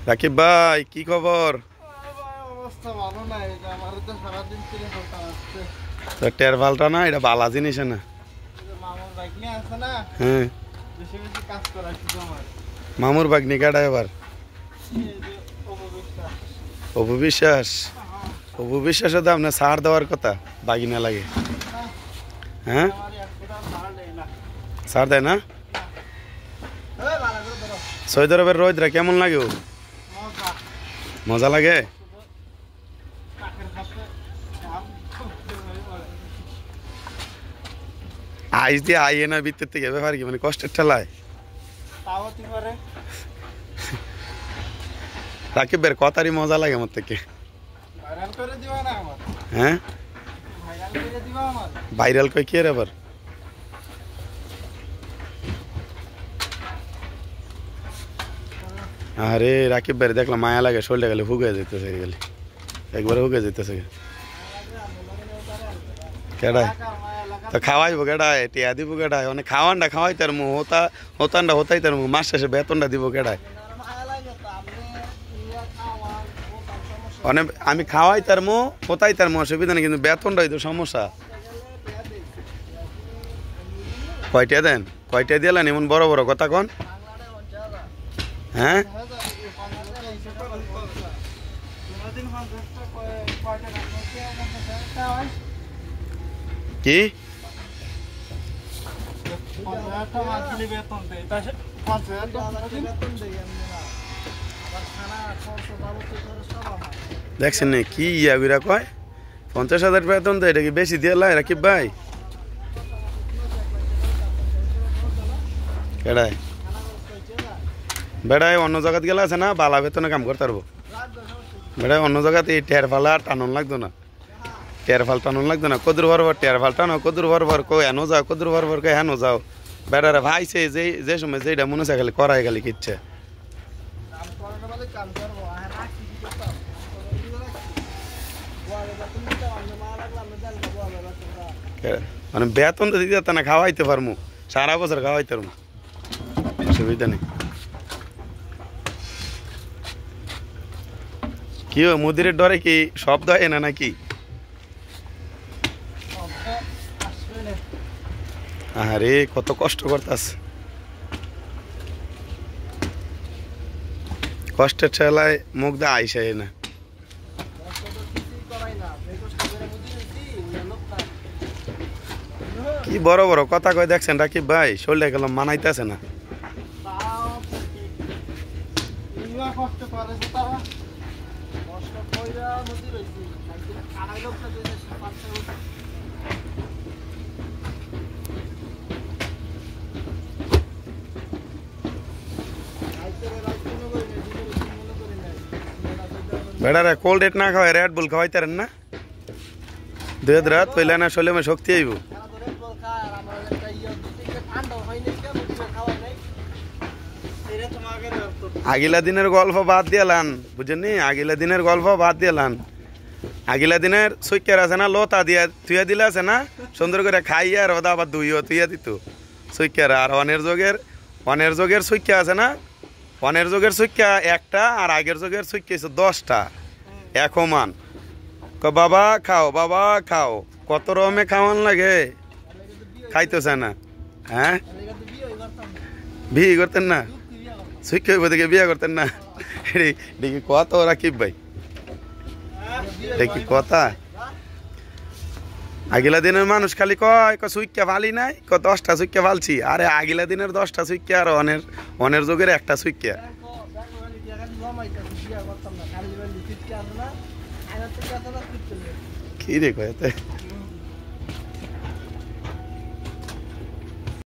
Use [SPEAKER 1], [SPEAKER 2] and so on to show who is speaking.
[SPEAKER 1] রাকিব ভাই কি খবর?
[SPEAKER 2] অবস্থা ভালো না, এটা আমার তো সারাদিন ফিরে ফেলতে আসছে।
[SPEAKER 1] তো টের পাল্টা না, এটা বালা জিনিস না।
[SPEAKER 2] মামুর বাইক নিয়ে আসে না,
[SPEAKER 1] হ্যাঁ
[SPEAKER 2] বেশি বেশি কাজ করা শুধু আমার।
[SPEAKER 1] মামুর বাগনি কাটা এবার
[SPEAKER 2] এই যে অপবিশ্বাস।
[SPEAKER 1] অপু বিশ্বাস। অপু বিশ্বাসে তো আপনার সার দেওয়ার কথা, বাগিনা লাগে। হ্যাঁ
[SPEAKER 2] আমার এক ফুটা ভাড়া নেই না।
[SPEAKER 1] সার দেয় না।
[SPEAKER 2] এই ভালো করে ধরো।
[SPEAKER 1] সৌদি আরবের রোদরা কেমন লাগে? ও
[SPEAKER 2] মজা।
[SPEAKER 1] মজা লাগে।
[SPEAKER 2] কাকের হাতে ঘাম খুঁজতে হয়।
[SPEAKER 1] আইস দিয়ে আইয়ে না ভিতর থেকে ব্যাপার কি, মানে কষ্টের ঠেলায়।
[SPEAKER 2] তাও তুই পারে
[SPEAKER 1] রাকিবের কথারই মজা লাগে আমার থেকে।
[SPEAKER 2] ভাইরাল করে দিবা না আমার।
[SPEAKER 1] হ্যাঁ
[SPEAKER 2] ভাইরাল করে দিবা আমার।
[SPEAKER 1] ভাইরাল কই কি রে আবার? আরে রাকিব ভাই দেখলাম মায়া লাগে, শরীরটা গেলে হুগে যেতেছে, গেলে একবারে হুগে যেতেছে। কেডায় তো খাওয়াইবো, কেডায় টিয়া দিব, কেডায় মানে খাওয়ানটা খাওয়াই তার মু হতানটা হতাই তার মু, মাস শেষে বেতনটা দিব কেডায়? মানে আমি খাওয়াই তার মু হতাই তার মু, অসুবিধা নেই, কিন্তু বেতনটাই তো সমস্যা। কয়টা দেন? কয়টা দিলেন এমন বড় বড় কথা কন? হ্যাঁ কি দেখছেন না কি ইয়াগুলা কয়? 50,000 বেতন তো, এটা কি বেশি দিয়ে লাই রাকিব ভাই? কেডায় বেড়ায় অন্য জায়গাত গেলে আছে না, বালা বেতনে কাম করতে পারবো। বেড়ায় অন্য জায়গাতে এই টের ফালা টানুন লাগতো না, টের ফাল টানুন লাগতো না। কদুর ভরভর টের ফাল টানো, কদুর ভরভর কো হেনো যাও, কদুর ভরভর কো হেনো যাও। বেড়ারে ভাইছে যে সময় যেটা মনে হচ্ছে খালি করাই খালি কিচ্ছে। মানে বেতন তো দিতে না, খাওয়াইতে পারমু, সারা বছর খাওয়াইতে পারমু, অসুবিধা নেই। কি মুদিরের ডরে কি শব্দ হয় না নাকি? আরে কত কষ্ট করতাস, কষ্টের ঠেলায় মুখ দা আইসাই না। কি বড় বড় কথা কয় দেখছেন রাকিব ভাই, শরীরটা গেলাম মানাইতেছে না।
[SPEAKER 2] কষ্ট করে তারা, কষ্ট কইরা নদী রইছি কানাই লোকটা যে পাঁচটা
[SPEAKER 1] বেড়ারে কোল্ড ডেট না খাওয়াই রেড বুল খাওয়াইতারেন না, দুধ রাত হইলে না শরীরে আমার শক্তি আইব। আগিলা দিনের গল্প বাদ দিয়ালান, বুঝেননি? আগিলা দিনের গল্প বাদ দিয়ালান। আগিলা দিনের সুইকার আছে না, লোতা দিয়া তুইয়া দিলে আছে না, সুন্দর করে খাইয়া আর ওদা আবার দুইও তুইয়া দিত সুইকার। আর অনের যোগের সুইকা আছে না, অনের যোগের সুইকা একটা, আর আগের যোগের সুইকা 10টা এক মান। বাবা খাও, বাবা খাও, কত রকমে খাওয়ান লাগে, খাইতেছে না। হ্যাঁ বিয়ে করতেন না, সুইকা দেখে বিয়ে করতেন না, দেখি কত রাকিব ভাই, দেখি কথা। আগিলা দিনের মানুষ খালি কয় সুইকা ফালি নাই, 10টা সুইকা ফালছি। আরে আগিলা দিনের 10টা সুইকা আর অনের যুগের একটা সুইকা। কি রে কয়